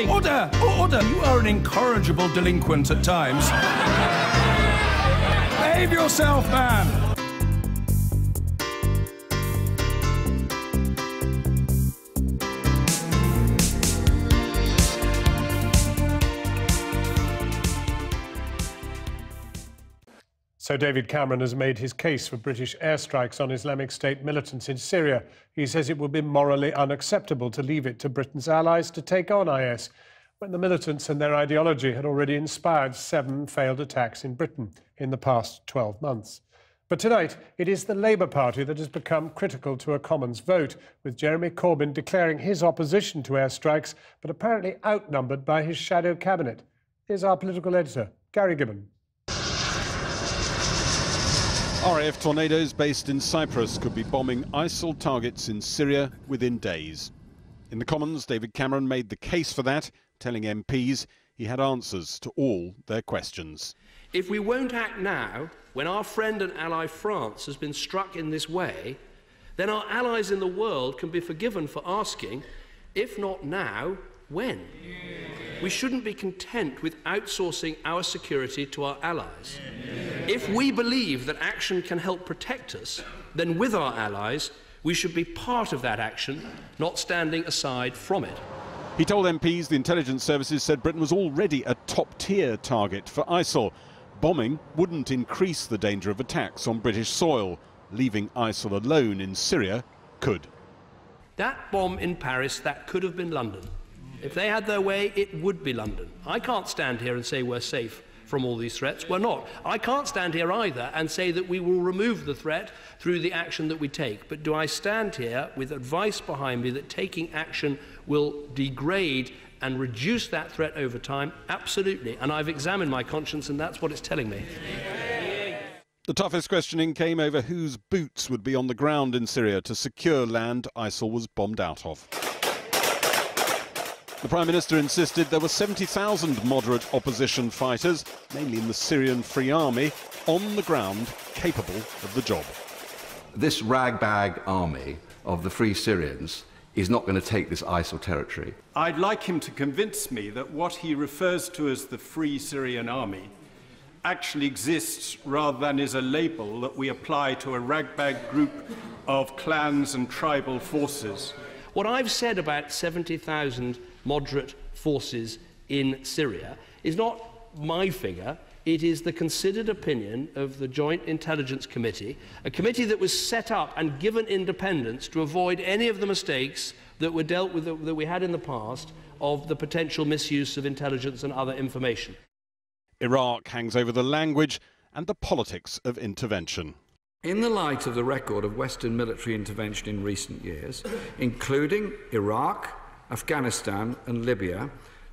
Order! Order! You are an incorrigible delinquent at times. Behave yourself, man! So David Cameron has made his case for British airstrikes on Islamic State militants in Syria. He says it would be morally unacceptable to leave it to Britain's allies to take on IS, when the militants and their ideology had already inspired 7 failed attacks in Britain in the past 12 months. But tonight, it is the Labour Party that has become critical to a Commons vote, with Jeremy Corbyn declaring his opposition to airstrikes, but apparently outnumbered by his shadow cabinet. Here's our political editor, Gary Gibbon. RAF tornadoes based in Cyprus could be bombing ISIL targets in Syria within days. In the Commons, David Cameron made the case for that, telling MPs he had answers to all their questions. If we won't act now, when our friend and ally France has been struck in this way, then our allies in the world can be forgiven for asking, if not now, when? We shouldn't be content with outsourcing our security to our allies. If we believe that action can help protect us, then with our allies, we should be part of that action, not standing aside from it. He told MPs the intelligence services said Britain was already a top-tier target for ISIL. Bombing wouldn't increase the danger of attacks on British soil. Leaving ISIL alone in Syria could. That bomb in Paris, that could have been London. If they had their way, it would be London. I can't stand here and say we're safe from all these threats. We're not. I can't stand here either and say that we will remove the threat through the action that we take. But do I stand here with advice behind me that taking action will degrade and reduce that threat over time? Absolutely. And I've examined my conscience, and that's what it's telling me. The toughest questioning came over whose boots would be on the ground in Syria to secure land ISIL was bombed out of. The Prime Minister insisted there were 70,000 moderate opposition fighters, mainly in the Syrian Free Army, on the ground, capable of the job. This ragbag army of the Free Syrians is not going to take this ISIL territory. I'd like him to convince me that what he refers to as the Free Syrian Army actually exists rather than is a label that we apply to a ragbag group of clans and tribal forces. What I've said about 70,000 moderate forces in Syria is not my figure. It is the considered opinion of the Joint Intelligence Committee, a committee that was set up and given independence to avoid any of the mistakes that were dealt with, that we had in the past, of the potential misuse of intelligence and other information. Iraq hangs over the language and the politics of intervention. In the light of the record of Western military intervention in recent years, including Iraq, Afghanistan and Libya,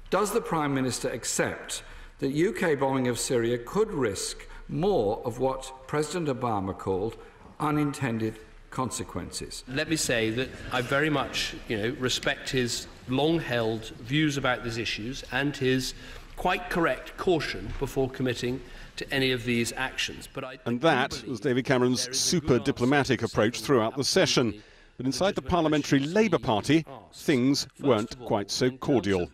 does the Prime Minister accept that UK bombing of Syria could risk more of what President Obama called unintended consequences? Let me say that I very much, respect his long-held views about these issues and his quite correct caution before committing to any of these actions. And that was David Cameron's super diplomatic approach throughout the session. But inside the Parliamentary Labour Party, things weren't quite so cordial.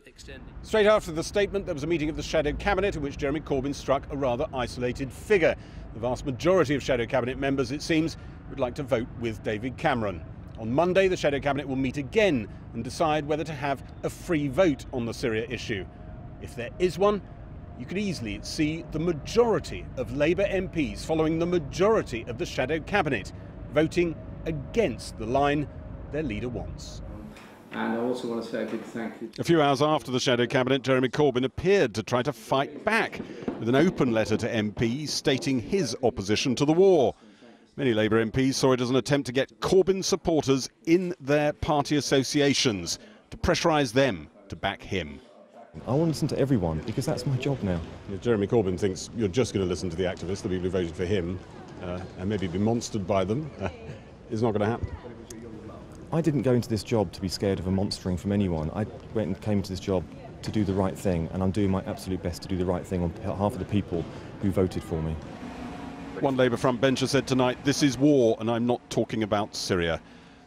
Straight after the statement, there was a meeting of the Shadow Cabinet in which Jeremy Corbyn struck a rather isolated figure. The vast majority of Shadow Cabinet members, it seems, would like to vote with David Cameron. On Monday, the Shadow Cabinet will meet again and decide whether to have a free vote on the Syria issue. If there is one, you could easily see the majority of Labour MPs following the majority of the Shadow Cabinet, voting against the line their leader wants. And I also want to say a big thank you. A few hours after the Shadow Cabinet, Jeremy Corbyn appeared to try to fight back with an open letter to MPs stating his opposition to the war. Many Labour MPs saw it as an attempt to get Corbyn supporters in their party associations, to pressurise them to back him. I want to listen to everyone, because that's my job now. Jeremy Corbyn thinks you're just going to listen to the activists, the people who voted for him, and maybe be monstered by them. It's not going to happen. I didn't go into this job to be scared of a monstering from anyone. I went and came to this job to do the right thing, and I'm doing my absolute best to do the right thing on behalf of the people who voted for me. One Labour frontbencher said tonight, "This is war, and I'm not talking about Syria."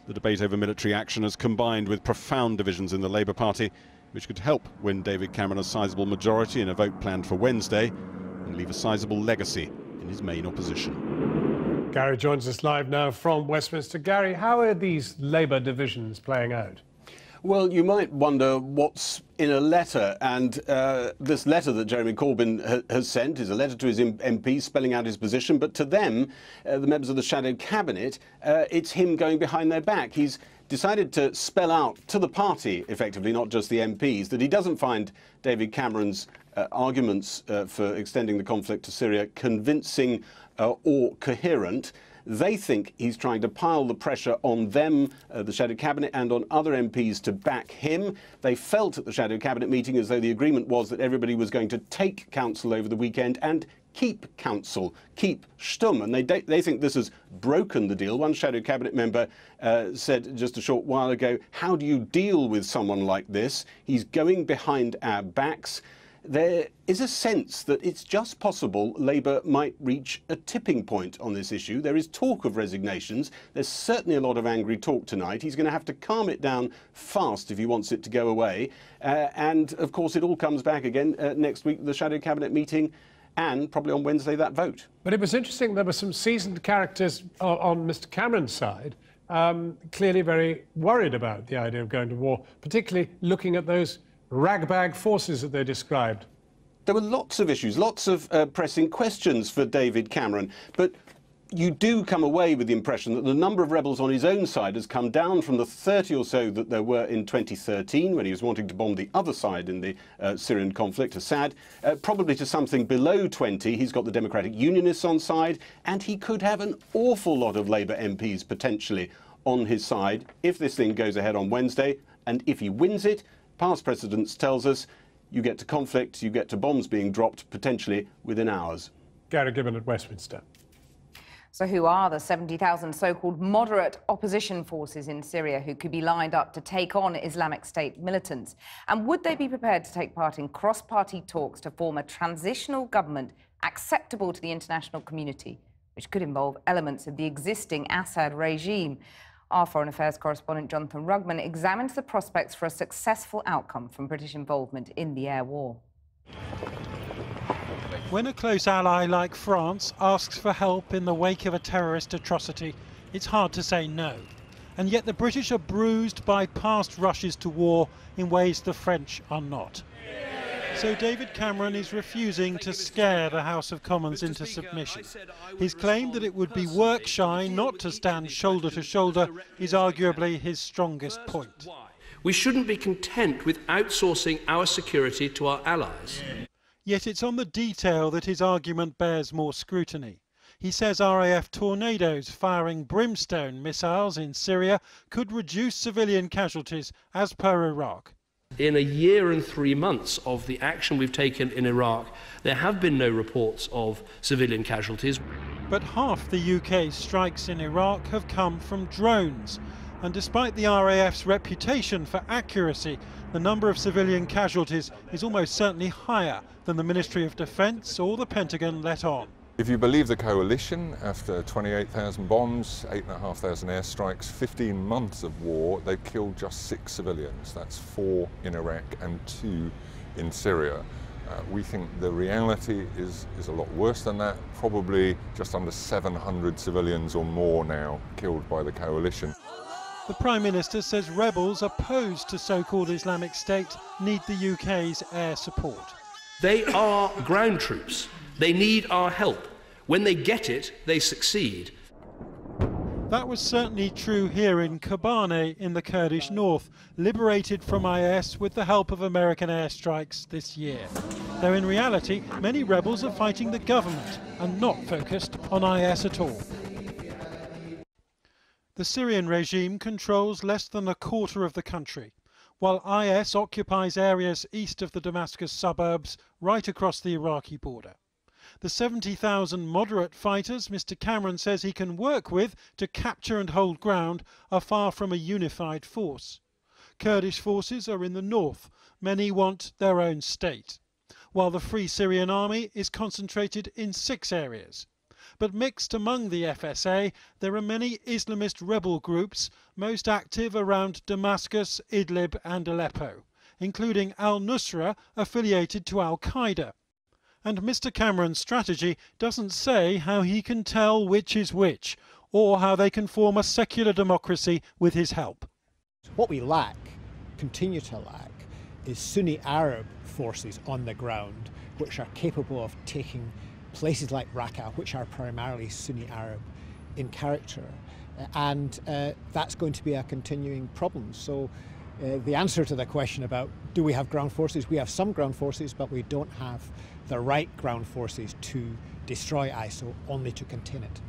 The debate over military action has combined with profound divisions in the Labour Party. which could help win David Cameron a sizable majority in a vote planned for Wednesday and leave a sizable legacy in his main opposition. Gary joins us live now from Westminster. Gary, how are these Labour divisions playing out? Well, you might wonder what's in a letter, and this letter that Jeremy Corbyn has sent is a letter to his MPs spelling out his position, but to them, the members of the shadow cabinet, it's him going behind their back. He's decided to spell out to the party, effectively, not just the MPs, that he doesn't find David Cameron's arguments for extending the conflict to Syria convincing or coherent. They think he's trying to pile the pressure on them, the Shadow Cabinet, and on other MPs to back him. They felt at the Shadow Cabinet meeting as though the agreement was that everybody was going to take counsel over the weekend and keep counsel, keep Stumm. And they think this has broken the deal. One Shadow Cabinet member said just a short while ago, how do you deal with someone like this? He's going behind our backs. There is a sense that it's just possible Labour might reach a tipping point on this issue. There is talk of resignations. There's certainly a lot of angry talk tonight. He's going to have to calm it down fast if he wants it to go away. And, of course, it all comes back again next week, the Shadow Cabinet meeting, and probably on Wednesday, that vote. But it was interesting, there were some seasoned characters on Mr Cameron's side, clearly very worried about the idea of going to war, particularly looking at those ragbag forces that they described. There were lots of issues, lots of pressing questions for David Cameron, but you do come away with the impression that the number of rebels on his own side has come down from the 30 or so that there were in 2013 when he was wanting to bomb the other side in the Syrian conflict, Assad, probably to something below 20. He's got the Democratic Unionists on side, and he could have an awful lot of Labour MPs potentially on his side if this thing goes ahead on Wednesday, and if he wins it, past precedence tells us you get to conflict, you get to bombs being dropped potentially within hours. Gary Gibbon at Westminster. So who are the 70,000 so-called moderate opposition forces in Syria who could be lined up to take on Islamic State militants? And would they be prepared to take part in cross-party talks to form a transitional government acceptable to the international community, which could involve elements of the existing Assad regime? Our Foreign Affairs correspondent Jonathan Rugman examines the prospects for a successful outcome from British involvement in the air war. When a close ally like France asks for help in the wake of a terrorist atrocity, it's hard to say no. And yet the British are bruised by past rushes to war in ways the French are not. So David Cameron is refusing to scare the House of Commons into submission. His claim that it would be work shy not to stand shoulder to shoulder is arguably his strongest point. We shouldn't be content with outsourcing our security to our allies. Yet it's on the detail that his argument bears more scrutiny. He says RAF Tornadoes firing brimstone missiles in Syria could reduce civilian casualties as per Iraq. In a year and 3 months of the action we've taken in Iraq, there have been no reports of civilian casualties. But half the UK's strikes in Iraq have come from drones. And despite the RAF's reputation for accuracy, the number of civilian casualties is almost certainly higher than the Ministry of Defence or the Pentagon let on. If you believe the coalition, after 28,000 bombs, 8,500 airstrikes, 15 months of war, they've killed just 6 civilians. That's 4 in Iraq and 2 in Syria. We think the reality is a lot worse than that, probably just under 700 civilians or more now killed by the coalition. The Prime Minister says rebels opposed to so-called Islamic State need the UK's air support. They are ground troops. They need our help. When they get it, they succeed. That was certainly true here in Kobane in the Kurdish north, liberated from IS with the help of American airstrikes this year. Though in reality, many rebels are fighting the government and not focused on IS at all. The Syrian regime controls less than a quarter of the country, while IS occupies areas east of the Damascus suburbs right across the Iraqi border. The 70,000 moderate fighters Mr Cameron says he can work with to capture and hold ground are far from a unified force. Kurdish forces are in the north. Many want their own state, while the Free Syrian Army is concentrated in 6 areas. But mixed among the FSA, there are many Islamist rebel groups, most active around Damascus, Idlib and Aleppo. including al-Nusra, affiliated to al-Qaeda. And Mr Cameron's strategy doesn't say how he can tell which is which, or how they can form a secular democracy with his help. What we lack, continue to lack, is Sunni Arab forces on the ground which are capable of taking places like Raqqa, which are primarily Sunni Arab in character. And that's going to be a continuing problem. So the answer to the question about do we have ground forces, we have some ground forces, but we don't have the right ground forces to destroy ISIL, only to contain it.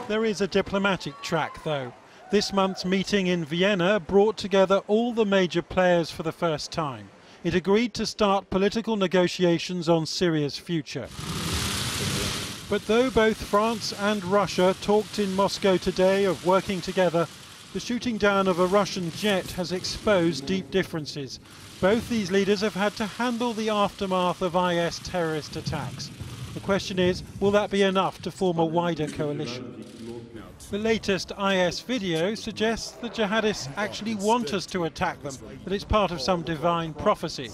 There is a diplomatic track, though. This month's meeting in Vienna brought together all the major players for the first time. It agreed to start political negotiations on Syria's future. But though both France and Russia talked in Moscow today of working together, the shooting down of a Russian jet has exposed deep differences. Both these leaders have had to handle the aftermath of IS terrorist attacks. The question is, will that be enough to form a wider coalition? The latest IS video suggests the jihadists actually want us to attack them, that it's part of some divine prophecy.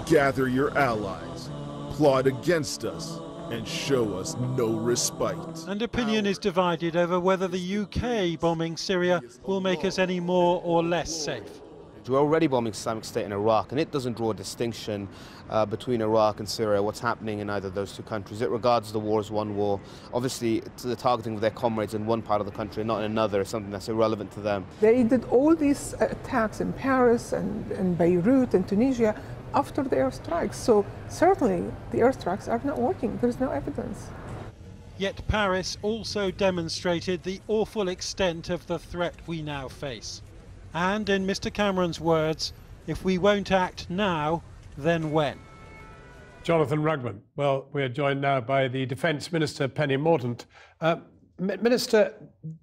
Gather your allies, plot against us, and show us no respite. And opinion is divided over whether the UK bombing Syria will make us any more or less safe. We're already bombing Islamic State in Iraq, and it doesn't draw a distinction between Iraq and Syria, what's happening in either of those two countries. It regards the war as one war. Obviously, the targeting of their comrades in one part of the country and not in another is something that's irrelevant to them. They did all these attacks in Paris and Beirut and Tunisia after the airstrikes. So certainly the airstrikes are not working. There's no evidence. Yet Paris also demonstrated the awful extent of the threat we now face. And in Mr Cameron's words, if we won't act now, then when? Jonathan Rugman. Well, we are joined now by the Defence Minister, Penny Mordaunt. Minister,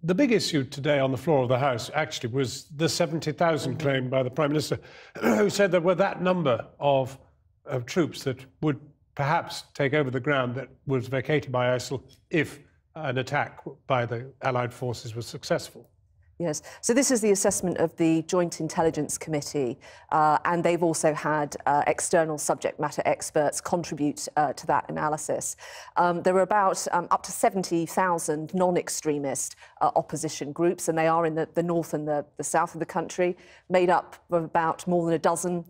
the big issue today on the floor of the House actually was the 70,000 claimed by the Prime Minister, who said there were that number of troops that would perhaps take over the ground that was vacated by ISIL if an attack by the Allied forces was successful. Yes, so this is the assessment of the Joint Intelligence Committee, and they've also had external subject matter experts contribute to that analysis. There are about up to 70,000 non-extremist opposition groups, and they are in the north and the south of the country, made up of about more than a dozen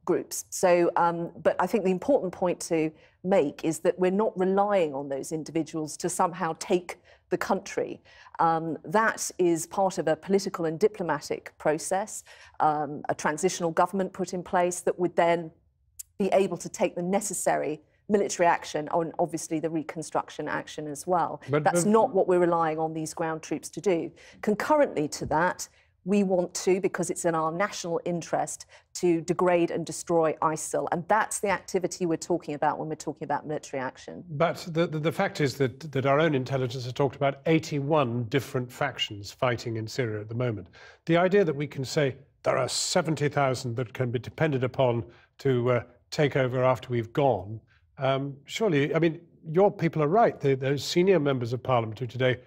groups. So, but I think the important point to make is that we're not relying on those individuals to somehow take the country. That is part of a political and diplomatic process, a transitional government put in place that would then be able to take the necessary military action and obviously the reconstruction action as well. But that's not what we're relying on these ground troops to do. Concurrently to that, we want to, because it's in our national interest, to degrade and destroy ISIL. And that's the activity we're talking about when we're talking about military action. But the fact is that our own intelligence has talked about 81 different factions fighting in Syria at the moment. The idea that we can say there are 70,000 that can be depended upon to take over after we've gone, surely, I mean, your people are right. Those senior members of Parliament who today,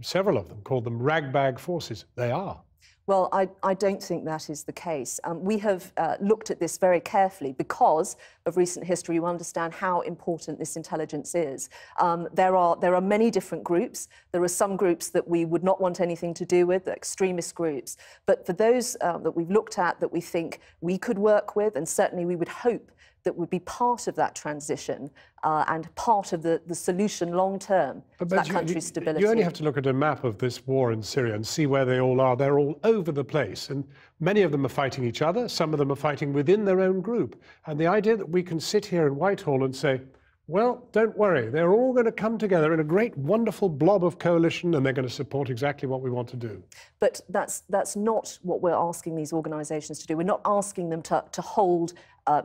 several of them, call them ragbag forces. They are. Well, I don't think that is the case. We have looked at this very carefully because of recent history. You understand how important this intelligence is. There are many different groups. There are some groups that we would not want anything to do with, the extremist groups. But for those that we've looked at that we think we could work with, and certainly we would hope that would be part of that transition and part of the solution long-term to that country's stability. You only have to look at a map of this war in Syria and see where they all are. They're all over the place, and many of them are fighting each other. Some of them are fighting within their own group. And the idea that we can sit here in Whitehall and say, well, don't worry, they're all going to come together in a great, wonderful blob of coalition, and they're going to support exactly what we want to do. But that's not what we're asking these organisations to do. We're not asking them to hold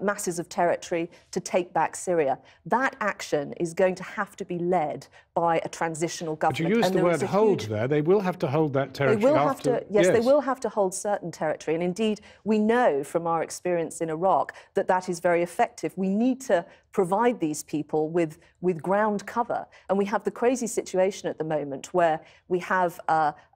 masses of territory to take back Syria. That action is going to have to be led by a transitional government. But you used the word hold there. They will have to hold that territory. They will have to, yes, they will have to hold certain territory. And indeed, we know from our experience in Iraq that that is very effective. We need to provide these people with ground cover. And we have the crazy situation at the moment where we have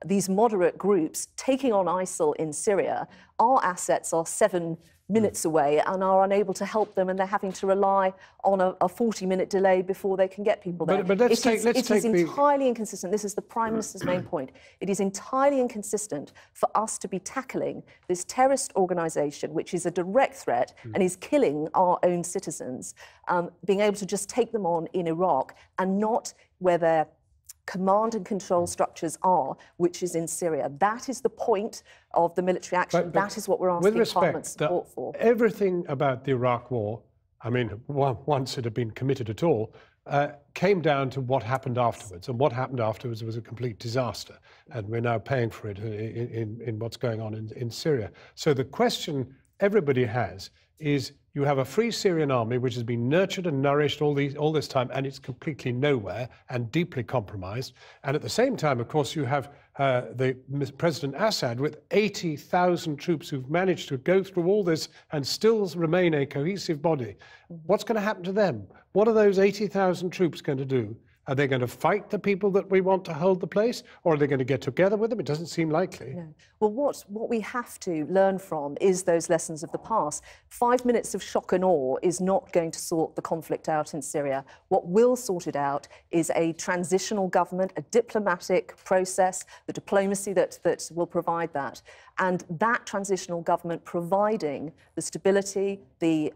these moderate groups taking on ISIL in Syria. Our assets are 7 minutes away and are unable to help them, and they're having to rely on a 40-minute delay before they can get people there. But it is entirely inconsistent. This is the Prime Minister's main point. It is entirely inconsistent for us to be tackling this terrorist organisation, which is a direct threat and is killing our own citizens, being able to just take them on in Iraq and not where their command and control structures are, which is in Syria. That is the point of the military action. But that is what we're asking Parliament's support for. Everything about the Iraq War, I mean, once it had been committed at all, came down to what happened afterwards. And what happened afterwards was a complete disaster. And we're now paying for it in what's going on in Syria. So the question everybody has is, you have a free Syrian army which has been nurtured and nourished all this time, and it's completely nowhere and deeply compromised. And at the same time, of course, you have President Assad with 80,000 troops who've managed to go through all this and still remain a cohesive body. What's going to happen to them? What are those 80,000 troops going to do? Are they going to fight the people that we want to hold the place, or are they going to get together with them? It doesn't seem likely. No. Well, what we have to learn from is those lessons of the past. 5 minutes of shock and awe is not going to sort the conflict out in Syria. What will sort it out is a transitional government, a diplomatic process, the diplomacy that will provide that. And that transitional government providing the stability, the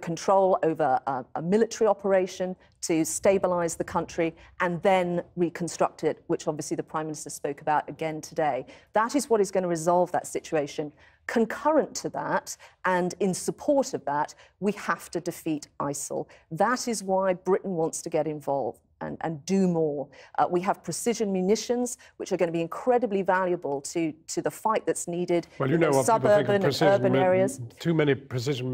control over a military operation to stabilise the country and then reconstruct it, which obviously the Prime Minister spoke about again today. That is what is going to resolve that situation. Concurrent to that, and in support of that, we have to defeat ISIL. That is why Britain wants to get involved and do more. We have precision munitions, which are going to be incredibly valuable to the fight that's needed in suburban and urban areas. Too many precision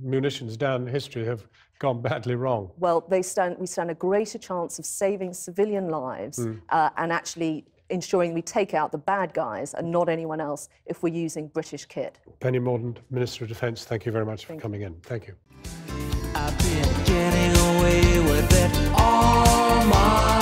munitions down history have gone badly wrong. Well, we stand a greater chance of saving civilian lives and actually ensuring we take out the bad guys and not anyone else if we're using British kit. Penny Mordaunt, Minister of Defence, thank you very much for coming in. Thank you. I've been getting away with it all my